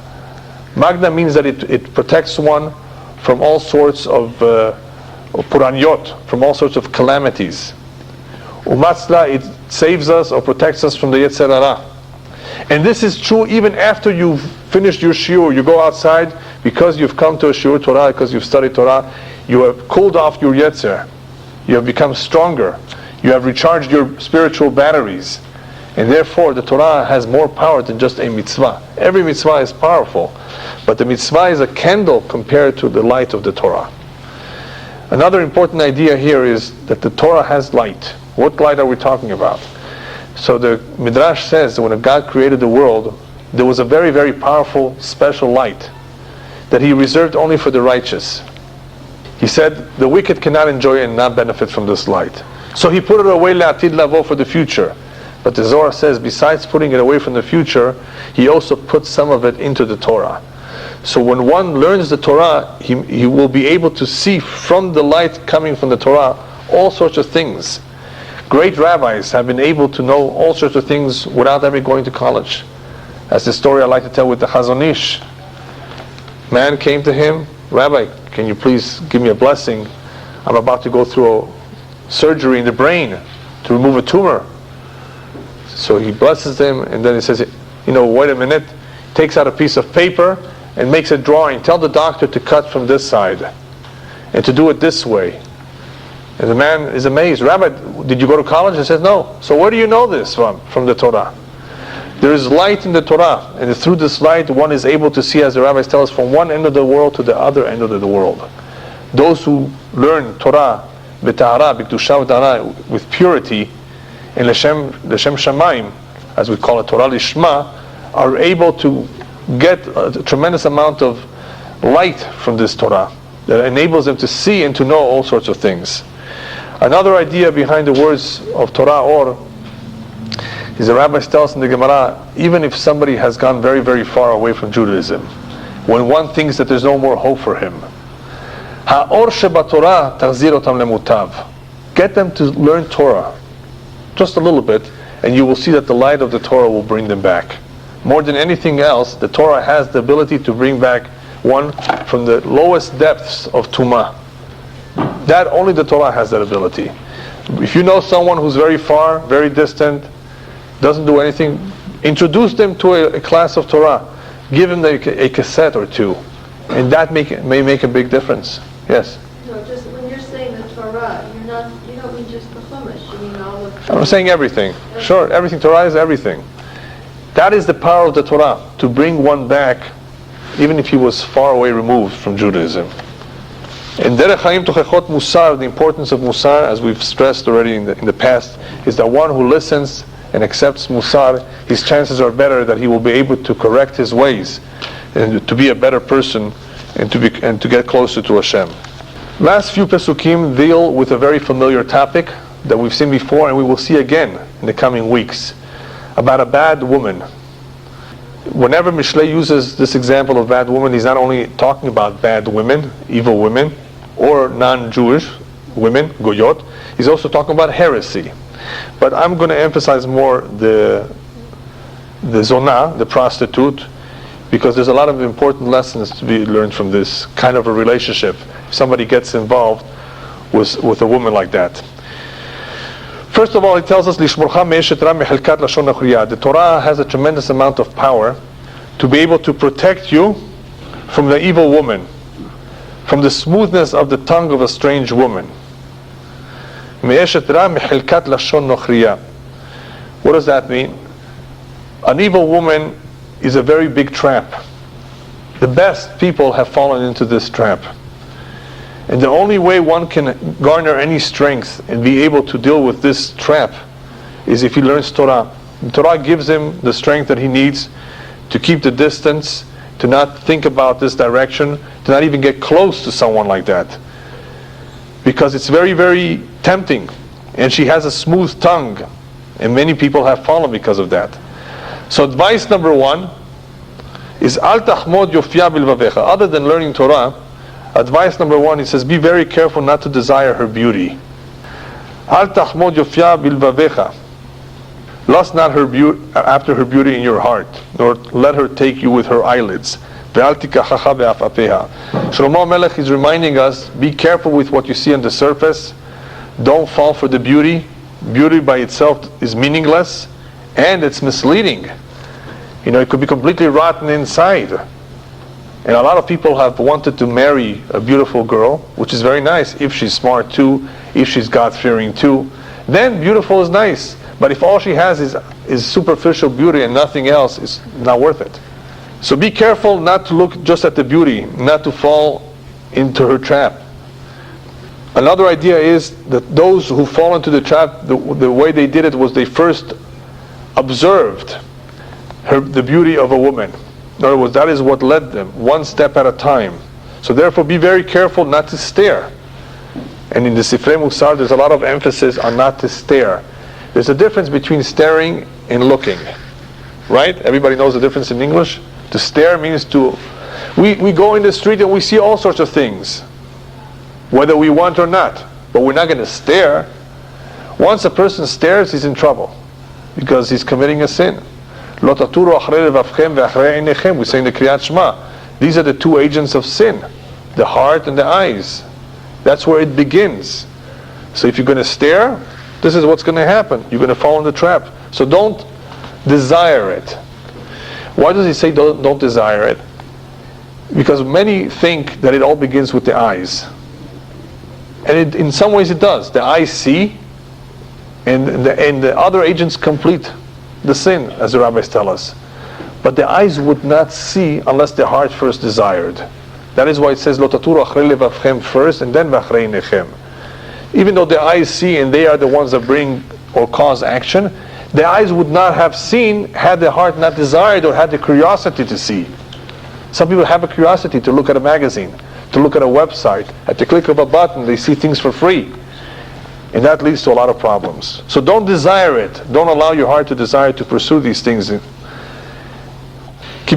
Magna means that it protects one from all sorts of puranyot, from all sorts of calamities. Umatzla, it saves us or protects us from the Yetzer Hara. And this is true even after you've finished your shiur. You go outside, because you've come to a shiur Torah, because you've studied Torah, you have cooled off your Yetzer. You have become stronger. You have recharged your spiritual batteries. And therefore, the Torah has more power than just a mitzvah. Every mitzvah is powerful, but the mitzvah is a candle compared to the light of the Torah. Another important idea here is that the Torah has light. What light are we talking about? So the Midrash says that when God created the world, there was a very, very powerful, special light that He reserved only for the righteous. He said, the wicked cannot enjoy and not benefit from this light. So he put it away la'atid lavo, for the future. But the Zohar says, besides putting it away from the future, he also put some of it into the Torah. So when one learns the Torah, he will be able to see from the light coming from the Torah all sorts of things. Great rabbis have been able to know all sorts of things without ever going to college. That's the story I like to tell with the Chazon Ish. Man came to him, Rabbi, can you please give me a blessing? I'm about to go through a surgery in the brain to remove a tumor. So he blesses him, and then he says, wait a minute, takes out a piece of paper and makes a drawing. Tell the doctor to cut from this side and to do it this way. And the man is amazed. Rabbi, did you go to college? He says, no. So where do you know this from? From the Torah. There is light in the Torah, and through this light one is able to see, as the rabbis tell us, from one end of the world to the other end of the world. Those who learn Torah b'tahara, b'kedusha v'tahara, with purity, in L'Shem Shamayim, as we call it, Torah Lishma, are able to get a tremendous amount of light from this Torah that enables them to see and to know all sorts of things. Another idea behind the words of Torah or is the rabbis tell us in the Gemara, even if somebody has gone very, very far away from Judaism, when one thinks that there's no more hope for him, Ha'or shebatorah tahzir otam lemutav. Get them to learn Torah, just a little bit, and you will see that the light of the Torah will bring them back. More than anything else, the Torah has the ability to bring back one from the lowest depths of Tumah. That only the Torah has that ability. If you know someone who's very far, very distant, doesn't do anything, introduce them to a class of Torah. Give them a cassette or two, and that may make a big difference. Yes? No, just when you're saying the Torah, you don't mean just the Chumash, you mean all of I'm saying everything. Sure, everything. Torah is everything. That is the power of the Torah, to bring one back, even if he was far away removed from Judaism. In Derech Chaim Tochechot Musar, the importance of Musar, as we've stressed already in the past, is that one who listens and accepts Musar, his chances are better that he will be able to correct his ways and to be a better person and to get closer to Hashem. Last few Pesukim deal with a very familiar topic that we've seen before and we will see again in the coming weeks, about a bad woman. Whenever Mishlei uses this example of bad woman, he's not only talking about bad women, evil women, or non-Jewish women, goyot, he's also talking about heresy. But I'm going to emphasize more the zonah, the prostitute, because there's a lot of important lessons to be learned from this kind of a relationship. If somebody gets involved with a woman like that. First of all, it tells us, the Torah has a tremendous amount of power to be able to protect you from the evil woman, from the smoothness of the tongue of a strange woman. What does that mean? An evil woman is a very big trap. The best people have fallen into this trap. And the only way one can garner any strength and be able to deal with this trap is if he learns Torah. The Torah gives him the strength that he needs to keep the distance, to not think about this direction, to not even get close to someone like that. Because it's very, very tempting. And she has a smooth tongue. And many people have fallen because of that. So advice number one is Al tahmod yofya bilvavecha. Other than learning Torah, advice number one, he says, be very careful not to desire her beauty. Al tahmod yofya bilvavecha. Lust not after her beauty in your heart, nor let her take you with her eyelids. Shlomo Melech is reminding us, be careful with what you see on the surface. Don't fall for the beauty. Beauty by itself is meaningless, and it's misleading. It could be completely rotten inside. And a lot of people have wanted to marry a beautiful girl, which is very nice, if she's smart too, if she's God-fearing too. Then beautiful is nice. But if all she has is superficial beauty and nothing else, it's not worth it. So be careful not to look just at the beauty, not to fall into her trap. Another idea is that those who fall into the trap, the way they did it was they first observed the beauty of a woman. In other words, that is what led them, one step at a time. So therefore, be very careful not to stare. And in the Sifrei Musar, there's a lot of emphasis on not to stare. There's a difference between staring and looking. Right? Everybody knows the difference in English? To stare means to... We go in the street and we see all sorts of things, whether we want or not. But we're not going to stare. Once a person stares, he's in trouble, because he's committing a sin. We say in the Kriyat Shema, these are the two agents of sin, the heart and the eyes. That's where it begins. So if you're going to stare, this is what's going to happen. You're going to fall in the trap. So don't desire it. Why does he say don't desire it? Because many think that it all begins with the eyes. And in some ways it does. The eyes see, and the other agents complete the sin, as the rabbis tell us. But the eyes would not see unless the heart first desired. That is why it says, Lo taturu achrei levavchem first, and then v'achrei nechem. Even though the eyes see, and they are the ones that bring or cause action, the eyes would not have seen had the heart not desired or had the curiosity to see. Some people have a curiosity to look at a magazine, to look at a website. At the click of a button, they see things for free. And that leads to a lot of problems. So don't desire it. Don't allow your heart to desire to pursue these things. For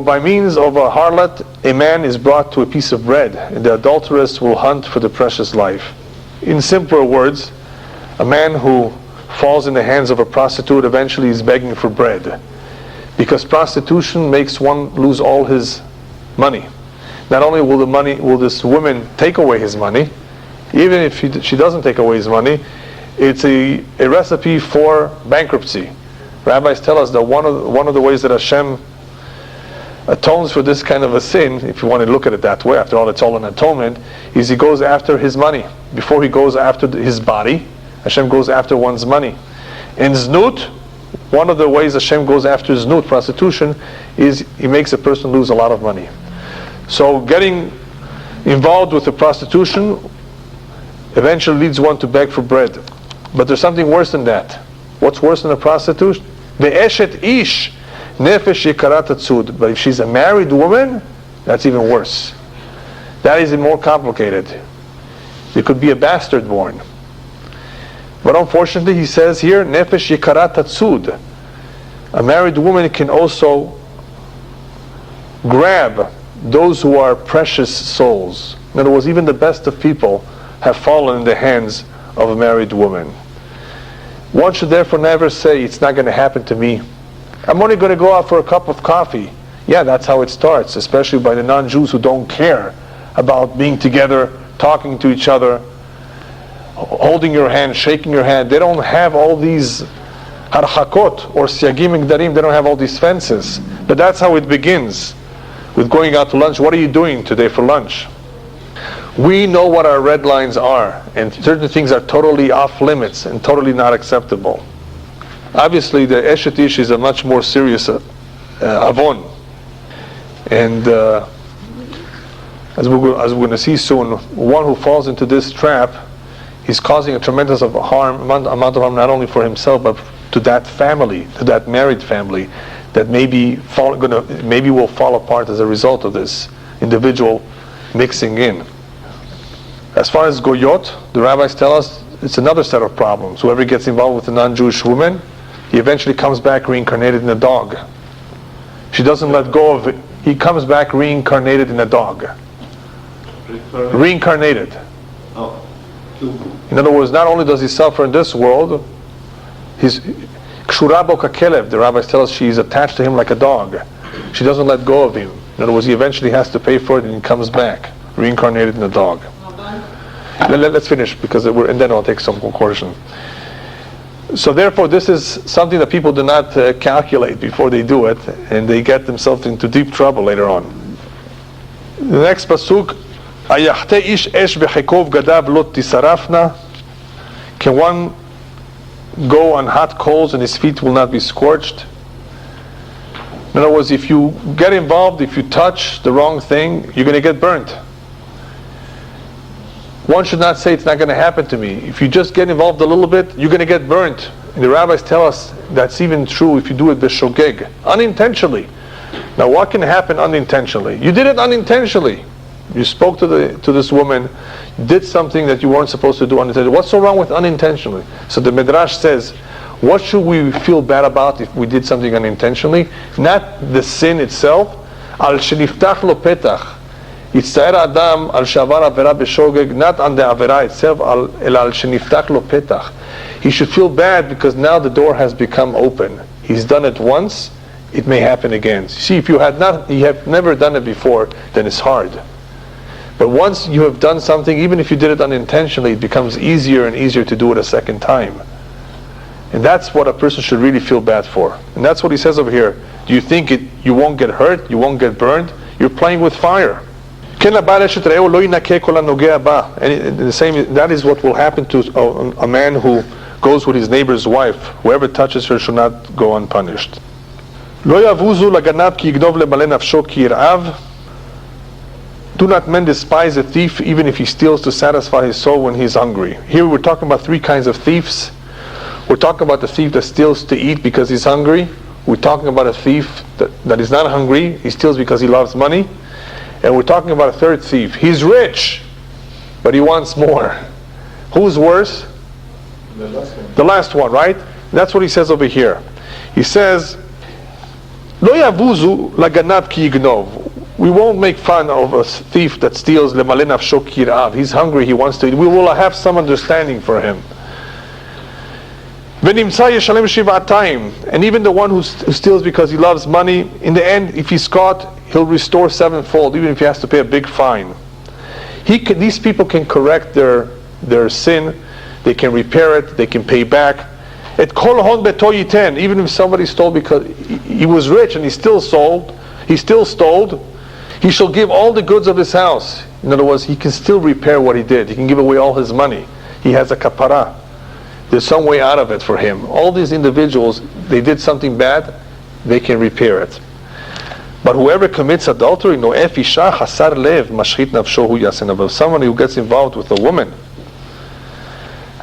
by means of a harlot, a man is brought to a piece of bread, and the adulteress will hunt for the precious life. In simpler words, a man who falls in the hands of a prostitute eventually is begging for bread, because prostitution makes one lose all his money. Not only will this woman take away his money, even if she doesn't take away his money, it's a recipe for bankruptcy. Rabbis tell us that one of the ways that Hashem atones for this kind of a sin, if you want to look at it that way, after all it's all an atonement, is he goes after his money. Before he goes after his body, Hashem goes after one's money. In znut, one of the ways Hashem goes after znut, prostitution, is he makes a person lose a lot of money. So getting involved with the prostitution eventually leads one to beg for bread. But there's something worse than that. What's worse than a prostitute? Ve'eshet ish nefesh yekarat atzud. But if she's a married woman, that's even worse. That is more complicated. There could be a bastard born. But unfortunately, he says here, nefesh yekarat atzud. A married woman can also grab those who are precious souls. In other words, even the best of people have fallen in the hands of a married woman. One should therefore never say, it's not going to happen to me. I'm only going to go out for a cup of coffee. Yeah, that's how it starts, especially by the non-Jews who don't care about being together, talking to each other, holding your hand, shaking your hand. They don't have all these harchakot or siagim igdarim. They don't have all these fences. But that's how it begins. With going out to lunch. What are you doing today for lunch? We know what our red lines are, and certain things are totally off limits and totally not acceptable. Obviously, the eshet ish is a much more serious avon, and as we're going to see soon, one who falls into this trap, he's causing a tremendous amount of harm, not only for himself but to that family, to that married family, that maybe will fall apart as a result of this individual mixing in. As far as goyot, the rabbis tell us it's another set of problems. Whoever gets involved with a non-Jewish woman, he eventually comes back reincarnated in a dog. She doesn't let go of it. He comes back reincarnated in a dog. Reincarnated. Oh. In other words, not only does he suffer in this world, he's kshurabo kakelev. The rabbis tell us she's attached to him like a dog. She doesn't let go of him. In other words, he eventually has to pay for it, and he comes back reincarnated in a dog. Let's finish, and then I'll take some conclusion. So therefore, this is something that people do not calculate before they do it, and they get themselves into deep trouble later on. The next pasuk, Ayachte ish esh bechekov gadav lot tisarafna. Can one go on hot coals and his feet will not be scorched? In other words, if you get involved, if you touch the wrong thing, you're going to get burnt. One should not say it's not going to happen to me. If you just get involved a little bit, you're going to get burnt. And the rabbis tell us that's even true if you do it b'shogeg, unintentionally. Now what can happen unintentionally? You did it unintentionally. You spoke to this woman, did something that you weren't supposed to do unintentionally. What's so wrong with unintentionally? So the Midrash says, what should we feel bad about if we did something unintentionally? Not the sin itself. Al sheniftach lo petach. Yitztaer Adam al shavar avera b'shogeg, not on the avera itself, el al sheniftach lo petach. He should feel bad because now the door has become open. He's done it once, it may happen again. See, if you have never done it before, then it's hard. But once you have done something, even if you did it unintentionally, it becomes easier and easier to do it a second time. And that's what a person should really feel bad for. And that's what he says over here. Do you think you won't get hurt? You won't get burned? You're playing with fire. And the same, that is what will happen to a man who goes with his neighbor's wife. Whoever touches her should not go unpunished. Do not men despise a thief even if he steals to satisfy his soul when he's hungry. Here we're talking about three kinds of thieves. We're talking about the thief that steals to eat because he's hungry. We're talking about a thief that is not hungry. He steals because he loves money. And we're talking about a third thief. He's rich, but he wants more. Who's worse? The last one, right? That's what he says over here. He says, Lo yavuzu laganab ki yignov. We won't make fun of a thief that steals lemale nafsho ki yirav. He's hungry, he wants to eat. We will have some understanding for him. V'nimtza yeshalem shivatayim. And even the one who steals because he loves money, in the end, if he's caught, he'll restore sevenfold, even if he has to pay a big fine. These people can correct their sin, they can repair it, they can pay back. Et kol hon beto yiten. Even if somebody stole because he was rich and he still stole, he shall give all the goods of his house. In other words, he can still repair what he did. He can give away all his money. He has a kapara. There's some way out of it for him. All these individuals, they did something bad, they can repair it. But whoever commits adultery, no'ef isha hasar lev mashchit nafsho hu yasin. But someone who gets involved with a woman,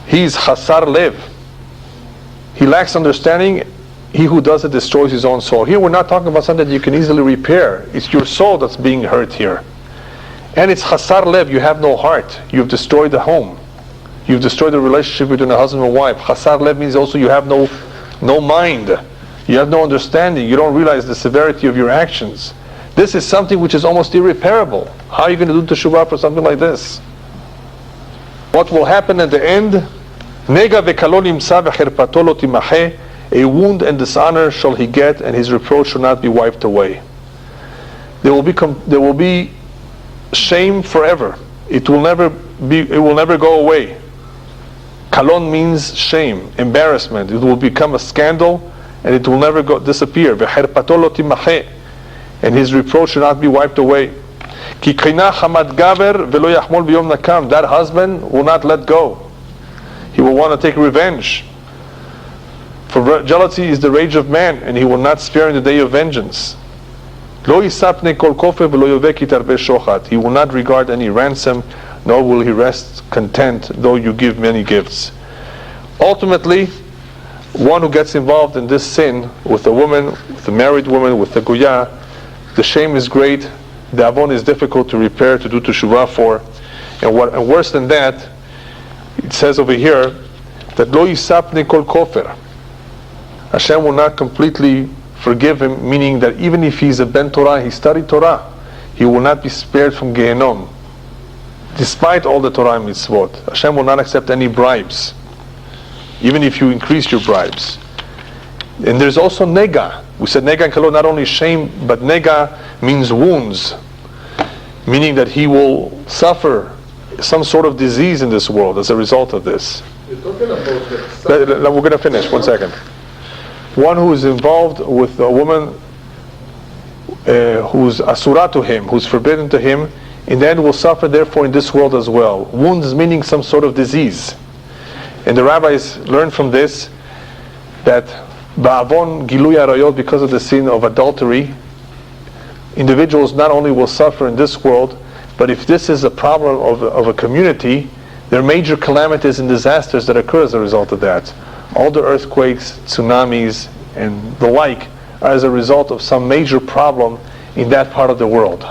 he's hasar lev. He lacks understanding. He who does it destroys his own soul. Here we're not talking about something that you can easily repair. It's your soul that's being hurt here. And it's hasar lev, you have no heart. You've destroyed the home. You've destroyed the relationship between a husband and wife. Hasar lev means also you have no mind. You have no understanding. You don't realize the severity of your actions. This is something which is almost irreparable. How are you going to do teshuvah for something like this? What will happen at the end? Nega v'kalo nimsa v'cherpato lo timacheh. A wound and dishonor shall he get, and his reproach shall not be wiped away. There will be shame forever. It will never go away. Kalon means shame, embarrassment. It will become a scandal, and it will never disappear. V'cherpato lo timacheh, and his reproach shall not be wiped away. Ki kina hamad gaver v'lo yachmol b'yom nakam. That husband will not let go. He will want to take revenge. For jealousy is the rage of man, and he will not spare in the day of vengeance. Lo yisapne kol kofer v'lo yovek itarbe shochat. He will not regard any ransom, nor will he rest content, though you give many gifts. Ultimately, one who gets involved in this sin with a woman, with a married woman, with a goya, the shame is great, the avon is difficult to repair, to do teshuvah for, and worse than that, it says over here that lo yisapne kol kofer. Hashem will not completely forgive him, meaning that even if he's a ben Torah, he studied Torah, he will not be spared from Gehenom. Despite all the Torah and mitzvot, Hashem will not accept any bribes, even if you increase your bribes. And there's also nega. We said nega and kalo, not only shame, but nega means wounds, meaning that he will suffer some sort of disease in this world as a result of this. You're talking about We're going to finish, 1 second. One who is involved with a woman who's asura to him, who's forbidden to him, in the end will suffer therefore in this world as well. Wounds meaning some sort of disease. And the rabbis learned from this that ba'avon gilui arayot, because of the sin of adultery, individuals not only will suffer in this world, but if this is a problem of a community, there are major calamities and disasters that occur as a result of that. all the earthquakes, tsunamis, and the like are as a result of some major problem in that part of the world.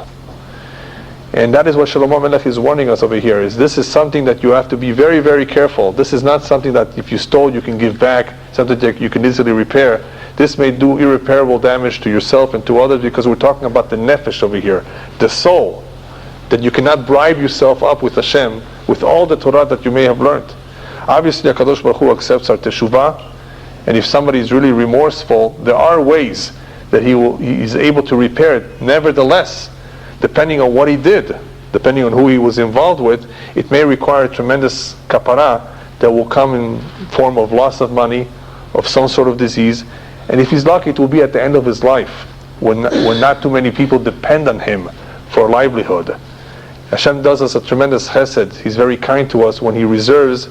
And that is what Shlomo Melech is warning us over here, is this is something that you have to be very, very careful. This is not something that if you stole you can give back, something that you can easily repair. This may do irreparable damage to yourself and to others, because we're talking about the nefesh over here, the soul, that you cannot bribe yourself up with Hashem, with all the Torah that you may have learned. Obviously, HaKadosh Baruch Hu accepts our teshuvah, and if somebody is really remorseful, there are ways that he is able to repair it. Nevertheless, depending on what he did, depending on who he was involved with, it may require a tremendous kapara that will come in form of loss of money, of some sort of disease, and if he's lucky, it will be at the end of his life, when not too many people depend on him for a livelihood. Hashem does us a tremendous chesed. He's very kind to us when He reserves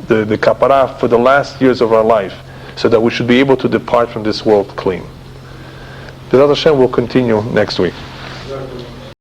the kapara for the last years of our life, so that we should be able to depart from this world clean. B'ezrat Hashem will continue next week.